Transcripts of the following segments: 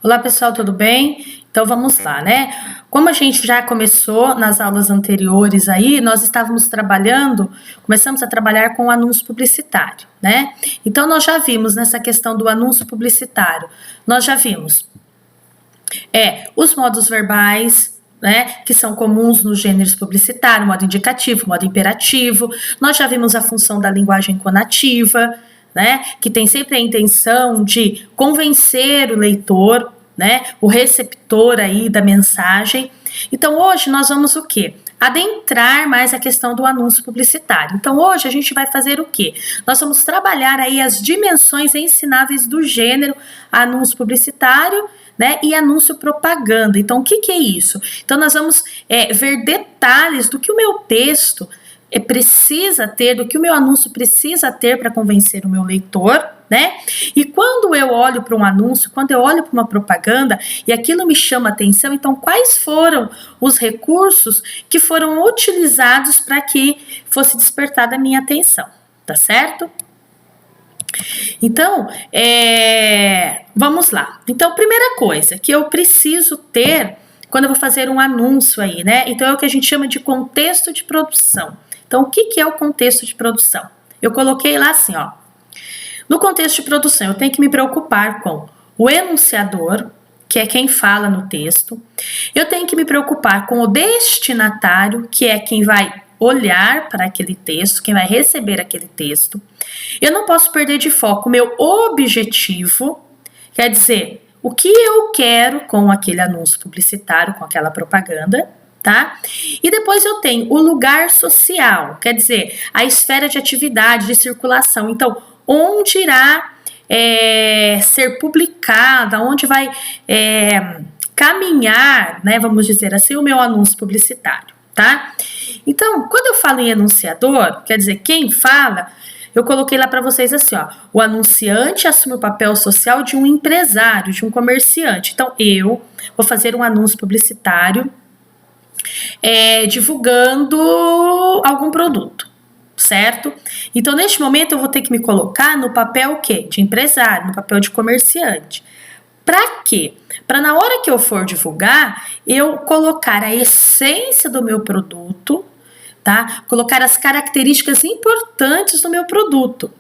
Olá pessoal, tudo bem? Então vamos lá, né? Como a gente já começou nas aulas anteriores aí, nós começamos a trabalhar com o anúncio publicitário, né? Então nós já vimos nessa questão do anúncio publicitário, nós já vimos os modos verbais, né, que são comuns nos gêneros publicitário, modo indicativo, modo imperativo. Nós já vimos a função da linguagem conativa, né, que tem sempre a intenção de convencer o leitor, né, o receptor aí da mensagem. Então hoje nós vamos o quê? Adentrar mais a questão do anúncio publicitário. Então hoje a gente vai fazer o quê? Nós vamos trabalhar aí as dimensões ensináveis do gênero anúncio publicitário, né, e anúncio propaganda. Então, o que é isso? Então, nós vamos ver detalhes do que o meu texto precisa ter, do que o meu anúncio precisa ter para convencer o meu leitor, né? E quando eu olho para um anúncio, quando eu olho para uma propaganda e aquilo me chama atenção, então quais foram os recursos que foram utilizados para que fosse despertada a minha atenção, tá certo? Então, vamos lá. Então, primeira coisa que eu preciso ter quando eu vou fazer um anúncio aí, né? Então, é o que a gente chama de contexto de produção. Então, o que é o contexto de produção? Eu coloquei lá assim, ó. No contexto de produção, eu tenho que me preocupar com o enunciador, que é quem fala no texto. Eu tenho que me preocupar com o destinatário, que é quem vai olhar para aquele texto, quem vai receber aquele texto. Eu não posso perder de foco o meu objetivo, quer dizer, o que eu quero com aquele anúncio publicitário, com aquela propaganda, tá? E depois eu tenho o lugar social, quer dizer, a esfera de atividade, de circulação. Então, onde irá ser publicada, onde vai caminhar, né, vamos dizer assim, o meu anúncio publicitário, tá? Então, quando eu falo em enunciador, quer dizer, quem fala, eu coloquei lá para vocês assim, ó, o anunciante assume o papel social de um empresário, de um comerciante. Então, eu vou fazer um anúncio publicitário divulgando algum produto, certo? Então, neste momento, eu vou ter que me colocar no papel o quê? De empresário, no papel de comerciante. Para quê? Para na hora que eu for divulgar, eu colocar a essência do meu produto, tá? Colocar as características importantes do meu produto.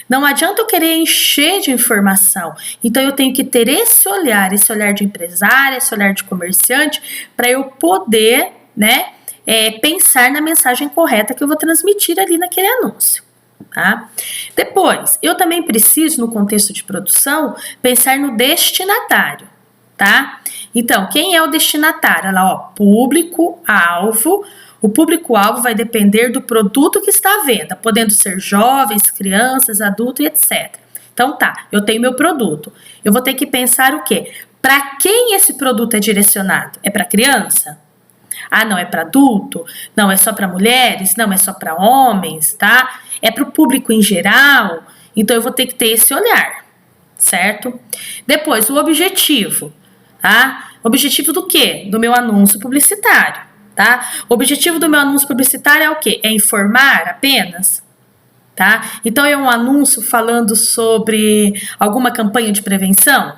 Não adianta eu querer encher de informação. Então eu tenho que ter esse olhar de empresário, esse olhar de comerciante, para eu poder, né, pensar na mensagem correta que eu vou transmitir ali naquele anúncio. Tá? Depois, eu também preciso, no contexto de produção, pensar no destinatário, tá? Então, quem é o destinatário? Olha lá, ó, público-alvo. O público-alvo vai depender do produto que está à venda, podendo ser jovens, crianças, adultos e etc. Então, tá, eu tenho meu produto. Eu vou ter que pensar o quê? Para quem esse produto é direcionado? É para criança? Ah, não, é para adulto? Não, é só para mulheres? Não, é só para homens, tá? É para o público em geral? Então, eu vou ter que ter esse olhar, certo? Depois, o objetivo, tá? Objetivo do quê? Do meu anúncio publicitário, tá? O objetivo do meu anúncio publicitário é o quê? É informar apenas, tá? Então, é um anúncio falando sobre alguma campanha de prevenção?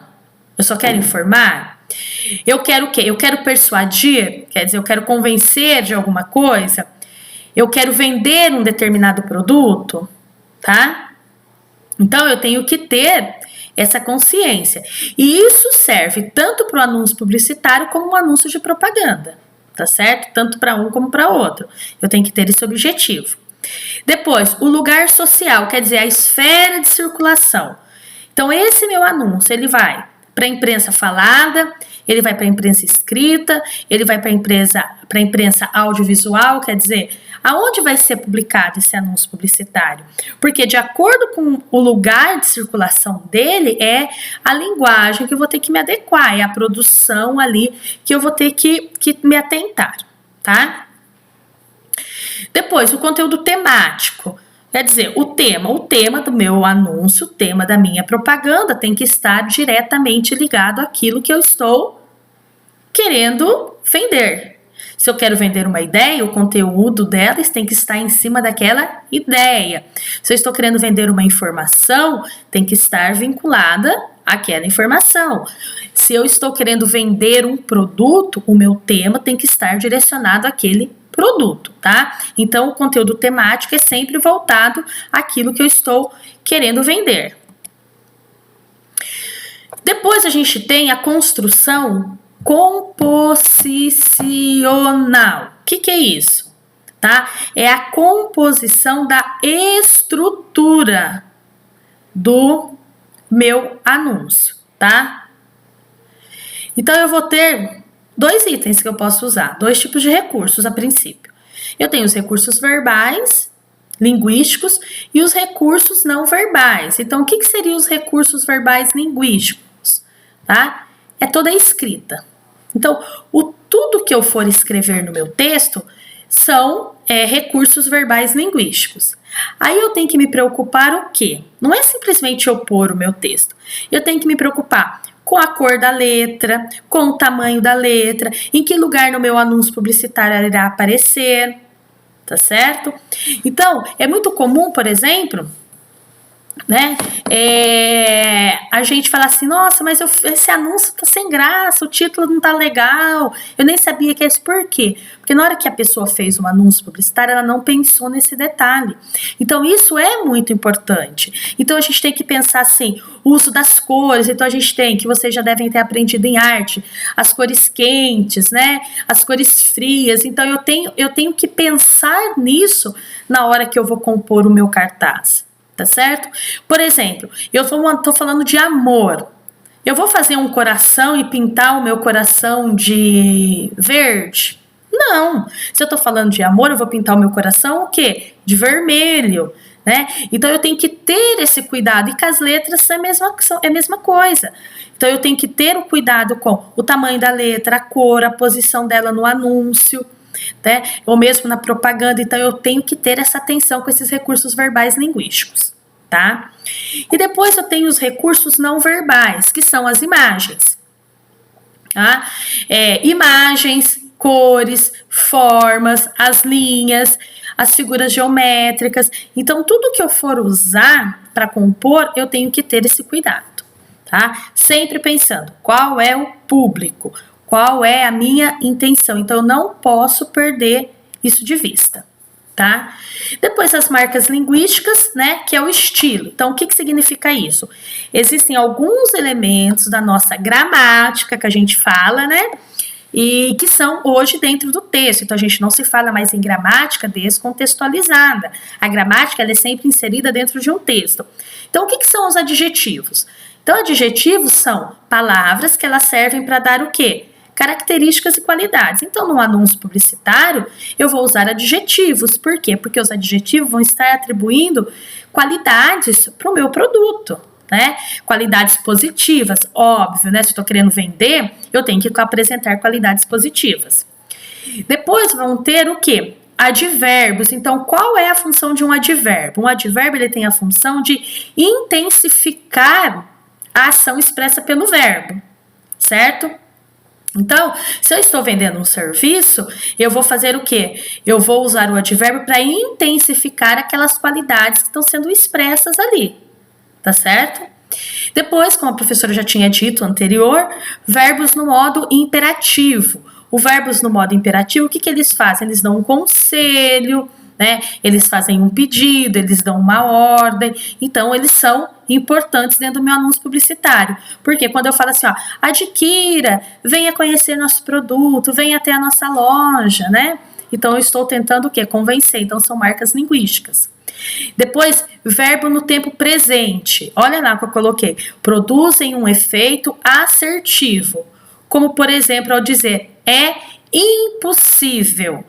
Eu só quero informar? Eu quero o quê? Eu quero persuadir, quer dizer, eu quero convencer de alguma coisa, eu quero vender um determinado produto, tá? Então, eu tenho que ter essa consciência. E isso serve tanto para o anúncio publicitário como o anúncio de propaganda, tá certo? Tanto para um como para outro. Eu tenho que ter esse objetivo. Depois, o lugar social, quer dizer, a esfera de circulação. Então, esse meu anúncio, ele vai para a imprensa falada, ele vai para a imprensa escrita, ele vai para a imprensa audiovisual, quer dizer, aonde vai ser publicado esse anúncio publicitário? Porque de acordo com o lugar de circulação dele, é a linguagem que eu vou ter que me adequar, é a produção ali que eu vou ter que me atentar, tá? Depois, o conteúdo temático. Quer dizer, o tema do meu anúncio, o tema da minha propaganda tem que estar diretamente ligado àquilo que eu estou querendo vender. Se eu quero vender uma ideia, o conteúdo delas tem que estar em cima daquela ideia. Se eu estou querendo vender uma informação, tem que estar vinculada aquela informação. Se eu estou querendo vender um produto, o meu tema tem que estar direcionado àquele produto, tá? Então, o conteúdo temático é sempre voltado àquilo que eu estou querendo vender. Depois a gente tem a construção composicional. O que é isso? Tá? É a composição da estrutura do meu anúncio, tá? Então, eu vou ter 2 itens que eu posso usar, 2 tipos de recursos a princípio. Eu tenho os recursos verbais, linguísticos, e os recursos não verbais. Então, o que seriam os recursos verbais linguísticos? Tá? É toda a escrita. Então, tudo que eu for escrever no meu texto são recursos verbais linguísticos. Aí eu tenho que me preocupar o quê? Não é simplesmente eu pôr o meu texto. Eu tenho que me preocupar com a cor da letra, com o tamanho da letra, em que lugar no meu anúncio publicitário ela irá aparecer, tá certo? Então, é muito comum, por exemplo, né, a gente fala assim, nossa, mas esse anúncio tá sem graça, o título não tá legal, eu nem sabia que é isso. Por quê? Porque na hora que a pessoa fez um anúncio publicitário, ela não pensou nesse detalhe. Então, isso é muito importante. Então, a gente tem que pensar assim, o uso das cores. Então, a gente tem, que vocês já devem ter aprendido em arte, as cores quentes, né, as cores frias. Então, eu tenho que pensar nisso na hora que eu vou compor o meu cartaz. Tá certo? Por exemplo, eu tô falando de amor. Eu vou fazer um coração e pintar o meu coração de verde? Não. Se eu tô falando de amor, eu vou pintar o meu coração o quê? De vermelho, né? Então eu tenho que ter esse cuidado. E com as letras é a mesma coisa. Então eu tenho que ter o cuidado com o tamanho da letra, a cor, a posição dela no anúncio, né? Ou mesmo na propaganda. Então eu tenho que ter essa atenção com esses recursos verbais linguísticos, tá? E depois eu tenho os recursos não verbais, que são as imagens, tá? Imagens, cores, formas, as linhas, as figuras geométricas. Então tudo que eu for usar para compor, eu tenho que ter esse cuidado, tá? Sempre pensando qual é o público, qual é a minha intenção. Então, eu não posso perder isso de vista, tá? Depois, as marcas linguísticas, né, que é o estilo. Então, o que significa isso? Existem alguns elementos da nossa gramática que a gente fala, né, e que são hoje dentro do texto. Então, a gente não se fala mais em gramática descontextualizada. A gramática, ela é sempre inserida dentro de um texto. Então, o que são os adjetivos? Então, adjetivos são palavras que elas servem para dar o quê? Características e qualidades. Então, no anúncio publicitário, eu vou usar adjetivos. Por quê? Porque os adjetivos vão estar atribuindo qualidades para o meu produto, né? Qualidades positivas, óbvio, né? Se eu estou querendo vender, eu tenho que apresentar qualidades positivas. Depois vão ter o quê? Advérbios. Então, qual é a função de um advérbio? Um advérbio, ele tem a função de intensificar a ação expressa pelo verbo, certo? Então, se eu estou vendendo um serviço, eu vou fazer o quê? Eu vou usar o advérbio para intensificar aquelas qualidades que estão sendo expressas ali, tá certo? Depois, como a professora já tinha dito anterior, verbos no modo imperativo. O verbos no modo imperativo, o que eles fazem? Eles dão um conselho, né? Eles fazem um pedido, eles dão uma ordem. Então, eles são importantes dentro do meu anúncio publicitário. Porque quando eu falo assim, ó, adquira, venha conhecer nosso produto, venha até a nossa loja, né? Então, eu estou tentando o quê? Convencer. Então, são marcas linguísticas. Depois, verbo no tempo presente. Olha lá que eu coloquei. Produzem um efeito assertivo. Como, por exemplo, ao dizer, é impossível.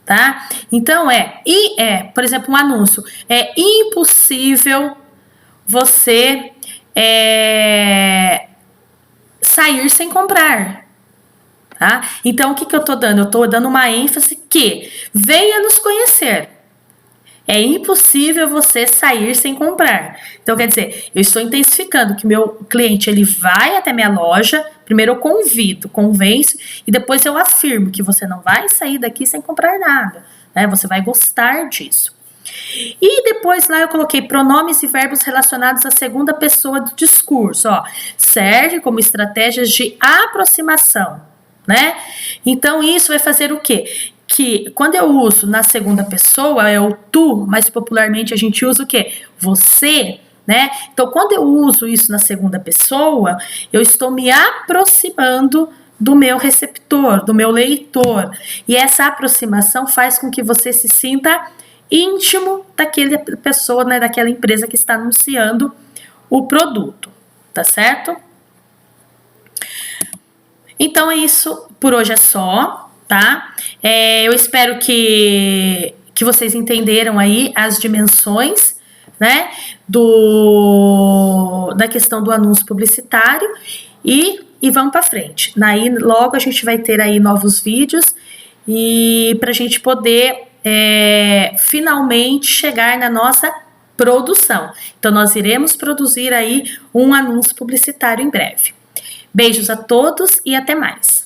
Tá? Então, por exemplo, um anúncio. É impossível você sair sem comprar. Tá? Então, o que eu tô dando? Eu tô dando uma ênfase que venha nos conhecer. É impossível você sair sem comprar. Então, quer dizer, eu estou intensificando que meu cliente ele vai até minha loja. Primeiro eu convido, convenço e depois eu afirmo que você não vai sair daqui sem comprar nada, né? Você vai gostar disso. E depois lá eu coloquei pronomes e verbos relacionados à segunda pessoa do discurso, ó. Serve como estratégias de aproximação, né? Então isso vai fazer o quê? Que quando eu uso na segunda pessoa é o tu, mas popularmente a gente usa o quê? Você, né? Então quando eu uso isso na segunda pessoa, eu estou me aproximando do meu receptor, do meu leitor. E essa aproximação faz com que você se sinta íntimo daquela pessoa, né, daquela empresa que está anunciando o produto, tá certo? Então é isso, por hoje é só, tá? Eu espero que vocês entenderam aí as dimensões, né, da questão do anúncio publicitário e vamos para frente. Daí logo a gente vai ter aí novos vídeos e para a gente poder finalmente chegar na nossa produção. Então nós iremos produzir aí um anúncio publicitário em breve. Beijos a todos e até mais.